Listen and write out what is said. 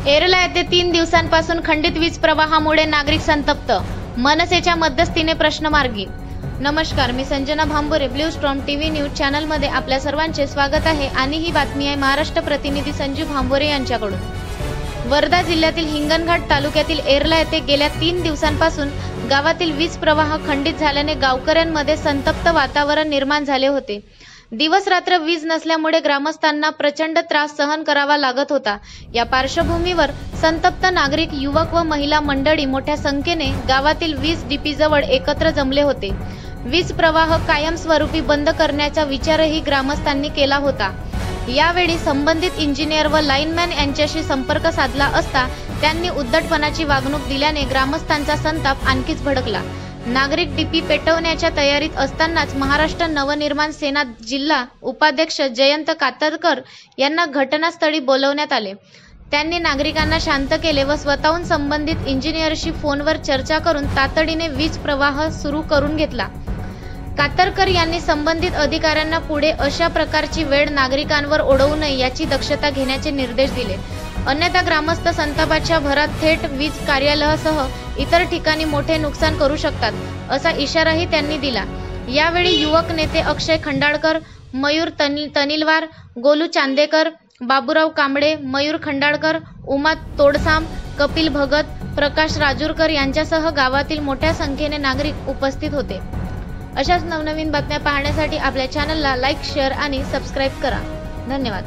एरला येथे 3 दिवसांपासून खंडित वीज प्रवाहामुळे नागरिक संतप्त, मनसेच्या मध्यस्थीने प्रश्न मार्गी। नमस्कार, मी Sanjana Bhambore, blue storm TV news चॅनलमध्ये आपल्या सर्वांचे स्वागत आहे आणि ही बातमी आहे महाराष्ट्र प्रतिनिधी संजू भांबोरे यांच्याकडून। वर्धा जिल्ह्यातील हिंगणघाट तालुक्यातील एरला येथे गेल्या 3 दिवसांपासून गावातील वीज प्रवाह खंडित झाल्याने गावकऱ्यांमध्ये संतप्त वातावरण निर्माण झाले होते। दिवस रात्र वीज नसल्यामुळे ग्रामस्थांना प्रचंड त्रास सहन करावा लागत होता। या पार्श्वभूमीवर संतप्त नागरिक, युवक व महिला मंडळी मोठ्या संख्येने गावातील वीज डीपीजवळ एकत्र जमले होते। वीज प्रवाह कायमस्वरूपी बंद करण्याचा विचारही ग्रामस्थांनी केला होता। यावेळी संबंधित इंजिनियर व लाईनमॅन यांच्याशी संपर्क साधला असता त्यांनी उद्धटपणाची वागणूक दिल्याने ग्रामस्थांचा संताप आणखीच भडकला। नागरिक डीपी पेटवण्याच्या तयारीत असतानाच महाराष्ट्र नवनिर्माण सेना जिल्हा उपाध्यक्ष जयंत कातरकर यांना घटनास्थळी बोलवण्यात आले। त्यांनी नागरिकांना शांत केले व स्वतःहून संबंधित इंजिनियरशी फोनवर चर्चा करून तातडीने वीज प्रवाह सुरू करून घेतला। कातरकर यांनी संबंधित अधिकाऱ्यांना पुढे अशा प्रकारची वेळ नागरिकांवर ओढवू नये याची दक्षता घेण्याचे निर्देश दिले, अन्यथा ग्रामस्थ संतापाच्या भरात थेट वीज कार्यालयासह इतर ठिकाणी मोठे नुकसान करू शकतात, असा इशाराही त्यांनी दिला। यावेळी युवक नेते अक्षय खंडाळकर, मयूर तनिलवार, गोलू चांदेकर, बाबूराव कांबळे, मयूर खंडाळकर, उमा तोडसाम, कपिल भगत, प्रकाश राजूरकर यांच्यासह गावातील मोठ्या संख्येने नागरिक उपस्थित होते। अशाच नवनवीन बातम्या पाहण्यासाठी आपल्या चॅनलला लाईक, शेअर आणि सबस्क्राईब करा। धन्यवाद।